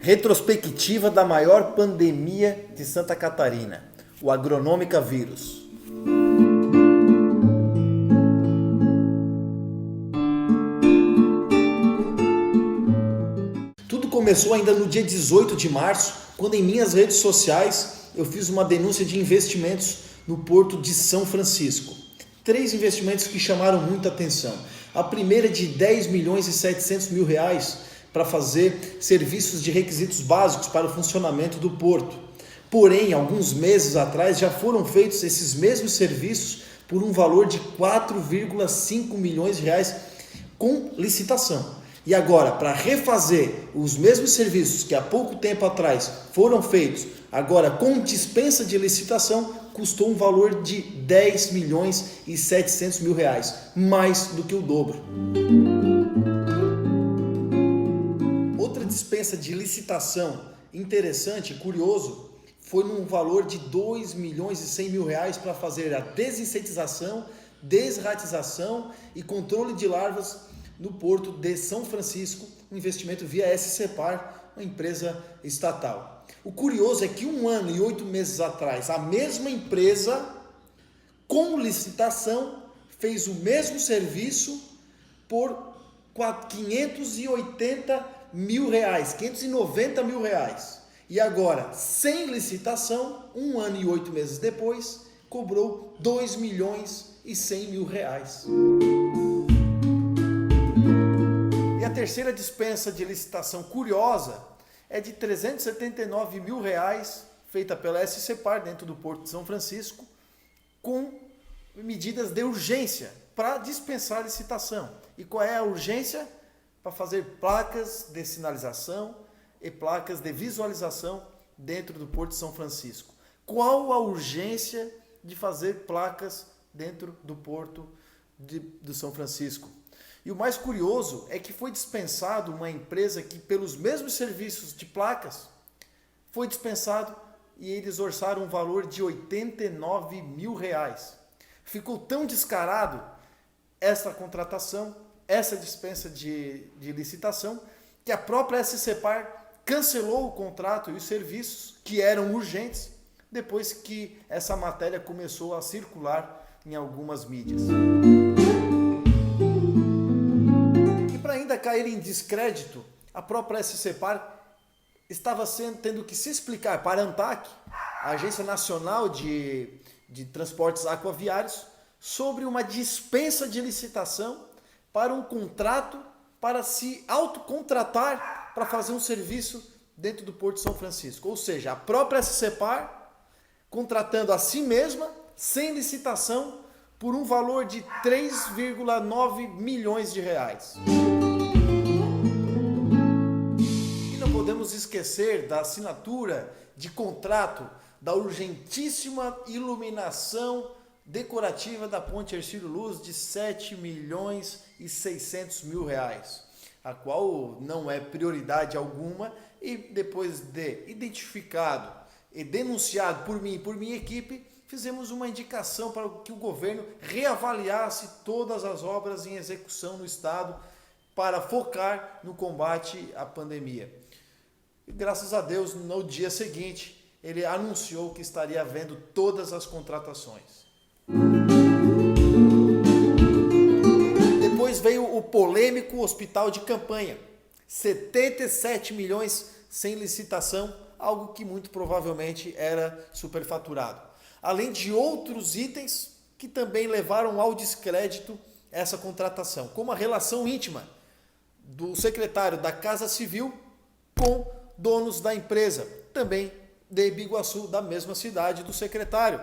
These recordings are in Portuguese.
Retrospectiva da maior pandemia de Santa Catarina, o Agronômica Vírus. Tudo começou ainda no dia 18 de março, quando em minhas redes sociais eu fiz uma denúncia de investimentos no Porto de São Francisco. 3 investimentos que chamaram muita atenção. A primeira é de 10 milhões e 700 mil reais para fazer serviços de requisitos básicos para o funcionamento do porto. Porém, alguns meses atrás já foram feitos esses mesmos serviços por um valor de 4,5 milhões de reais com licitação. E agora, para refazer os mesmos serviços que há pouco tempo atrás foram feitos, agora com dispensa de licitação, custou um valor de 10 milhões e 700 mil reais, mais do que o dobro. Outra dispensa de licitação interessante e curioso foi num valor de 2 milhões e 100 mil reais para fazer a desinsetização, desratização e controle de larvas no Porto de São Francisco, um investimento via SCPar, uma empresa estatal. O curioso é que 1 ano e 8 meses atrás, a mesma empresa, com licitação, fez o mesmo serviço por 580 mil reais, 590 mil reais. E agora, sem licitação, 1 ano e 8 meses depois, cobrou 2 milhões e 100 mil reais. E a terceira dispensa de licitação curiosa é de 379 mil reais, feita pela SCPar dentro do Porto de São Francisco, com medidas de urgência para dispensar a licitação. E qual é a urgência? Para fazer placas de sinalização e placas de visualização dentro do Porto de São Francisco. Qual a urgência de fazer placas dentro do Porto de São Francisco? E o mais curioso é que foi dispensado uma empresa que, pelos mesmos serviços de placas, foi dispensado e eles orçaram um valor de 89 mil reais. Ficou tão descarado essa contratação, essa dispensa de licitação, que a própria SCPar cancelou o contrato e os serviços que eram urgentes depois que essa matéria começou a circular em algumas mídias. Ainda cair em descrédito, a própria SCPar estava tendo que se explicar para a ANTAQ, a Agência Nacional de Transportes Aquaviários, sobre uma dispensa de licitação para um contrato para se autocontratar para fazer um serviço dentro do Porto de São Francisco. Ou seja, a própria SCPar contratando a si mesma, sem licitação, por um valor de 3,9 milhões de reais. Podemos esquecer da assinatura de contrato da urgentíssima iluminação decorativa da Ponte Hercílio Luz de 7 milhões e 600 mil reais, a qual não é prioridade alguma, e depois de identificado e denunciado por mim e por minha equipe, fizemos uma indicação para que o governo reavaliasse todas as obras em execução no estado para focar no combate à pandemia. E graças a Deus, no dia seguinte, ele anunciou que estaria havendo todas as contratações. Depois veio o polêmico hospital de campanha. 77 milhões sem licitação, algo que muito provavelmente era superfaturado. Além de outros itens que também levaram ao descrédito essa contratação, como a relação íntima do secretário da Casa Civil com donos da empresa, também de Biguaçu, da mesma cidade do secretário.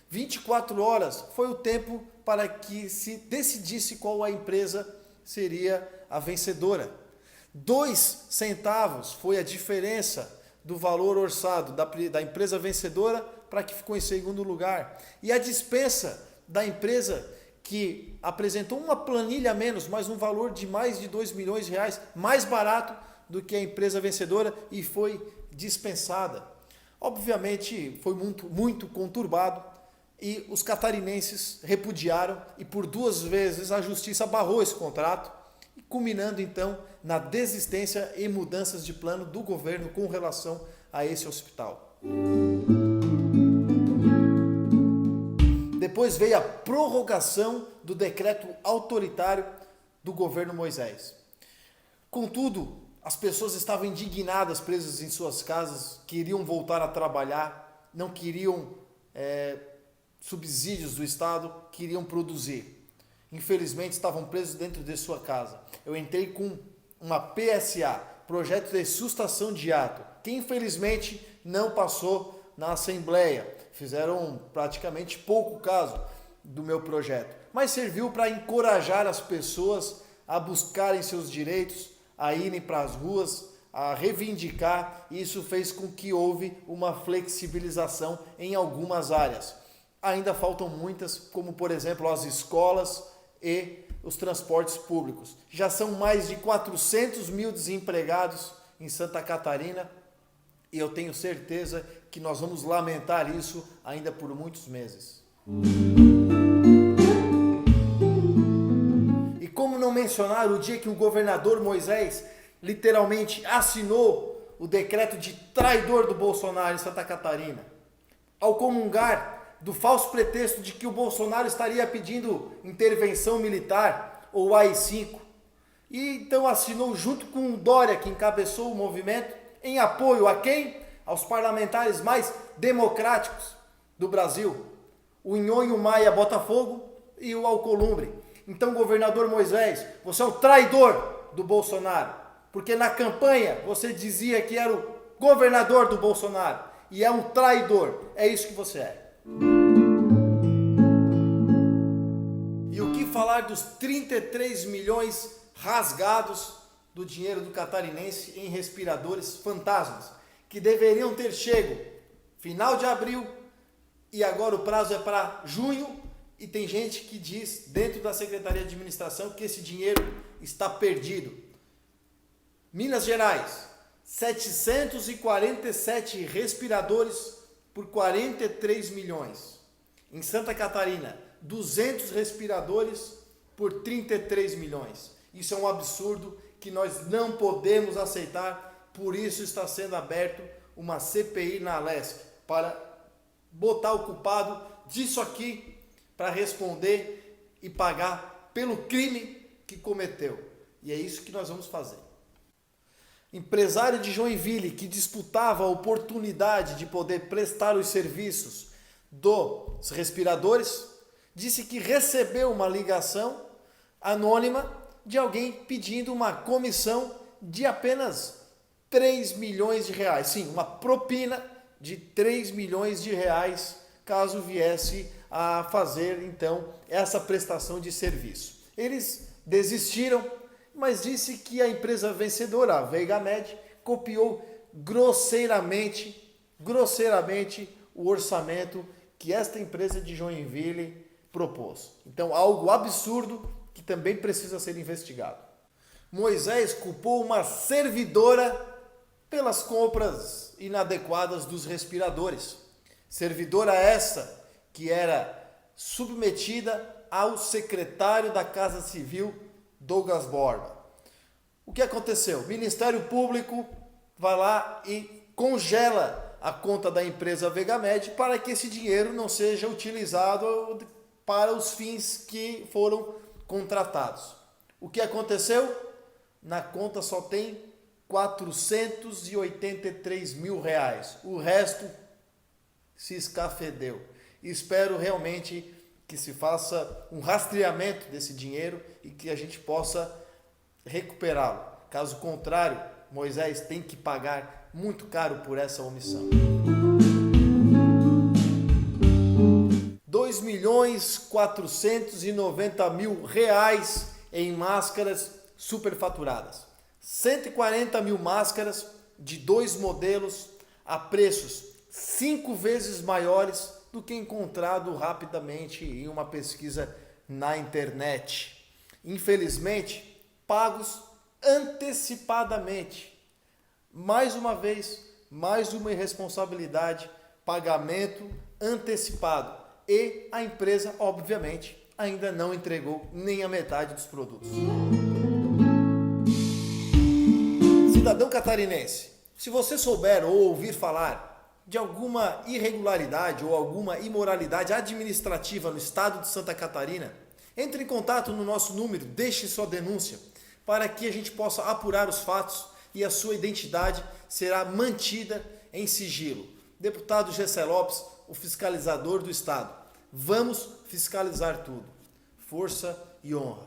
24 horas foi o tempo para que se decidisse qual a empresa seria a vencedora. 2 centavos foi a diferença do valor orçado da empresa vencedora para que ficou em segundo lugar. E a dispensa da empresa que apresentou uma planilha a menos, mas um valor de mais de 2 milhões de reais, mais barato do que a empresa vencedora, e foi dispensada. Obviamente foi muito conturbado e os catarinenses repudiaram, e por 2 vezes a justiça barrou esse contrato culminando então na desistência e mudanças de plano do governo com relação a esse hospital. Depois veio a prorrogação do decreto autoritário do governo Moisés. Contudo, as pessoas estavam indignadas, presas em suas casas, queriam voltar a trabalhar, não queriam subsídios do Estado, queriam produzir. Infelizmente, estavam presos dentro de sua casa. Eu entrei com uma PSA, Projeto de Sustação de Ato, que infelizmente não passou na Assembleia. Fizeram praticamente pouco caso do meu projeto, mas serviu para encorajar as pessoas a buscarem seus direitos, a irem para as ruas, a reivindicar, e isso fez com que houve uma flexibilização em algumas áreas. Ainda faltam muitas, como por exemplo as escolas e os transportes públicos. Já são mais de 400 mil desempregados em Santa Catarina e eu tenho certeza que nós vamos lamentar isso ainda por muitos meses. E como não mencionar o dia que o governador Moisés literalmente assinou o decreto de traidor do Bolsonaro em Santa Catarina, ao comungar do falso pretexto de que o Bolsonaro estaria pedindo intervenção militar ou AI-5. E então assinou junto com o Dória, que encabeçou o movimento, em apoio a quem? Aos parlamentares mais democráticos do Brasil, o Nhonho Maia Botafogo e o Alcolumbre. Então, governador Moisés, você é o traidor do Bolsonaro, porque na campanha você dizia que era o governador do Bolsonaro, e é um traidor, é isso que você é. E o que falar dos 33 milhões rasgados do dinheiro do catarinense em respiradores fantasmas, que deveriam ter chego final de abril e agora o prazo é para junho, e tem gente que diz dentro da Secretaria de Administração que esse dinheiro está perdido. Minas Gerais, 747 respiradores por 43 milhões. Em Santa Catarina, 200 respiradores por 33 milhões. Isso é um absurdo que nós não podemos aceitar, por isso está sendo aberto uma CPI na Alesc para botar o culpado disso aqui para responder e pagar pelo crime que cometeu. E é isso que nós vamos fazer. Empresário de Joinville que disputava a oportunidade de poder prestar os serviços dos respiradores, disse que recebeu uma ligação anônima de alguém pedindo uma comissão de apenas 3 milhões de reais. Sim, uma propina de 3 milhões de reais, caso viesse a fazer, então, essa prestação de serviço. Eles desistiram, mas disse que a empresa vencedora, a Vegamed, copiou grosseiramente o orçamento que esta empresa de Joinville propôs. Então, algo absurdo que também precisa ser investigado. Moisés culpou uma servidora pelas compras inadequadas dos respiradores. Servidora essa que era submetida ao secretário da Casa Civil, Douglas Borba. O que aconteceu? O Ministério Público vai lá e congela a conta da empresa Vegamed para que esse dinheiro não seja utilizado para os fins que foram contratados. O que aconteceu? Na conta só tem 483 mil reais. O resto se escafedeu. Espero realmente que se faça um rastreamento desse dinheiro e que a gente possa recuperá-lo. Caso contrário, Moisés tem que pagar muito caro por essa omissão. 2.490.000 reais em máscaras superfaturadas. 140 mil máscaras de 2 modelos a preços 5 vezes maiores do que encontrado rapidamente em uma pesquisa na internet. Infelizmente, pagos antecipadamente. Mais uma vez, mais uma irresponsabilidade, pagamento antecipado. E a empresa, obviamente, ainda não entregou nem a metade dos produtos. Cidadão catarinense, se você souber ou ouvir falar de alguma irregularidade ou alguma imoralidade administrativa no estado de Santa Catarina, entre em contato no nosso número, deixe sua denúncia, para que a gente possa apurar os fatos e a sua identidade será mantida em sigilo. Deputado Gessé Lopes, o fiscalizador do estado. Vamos fiscalizar tudo. Força e honra.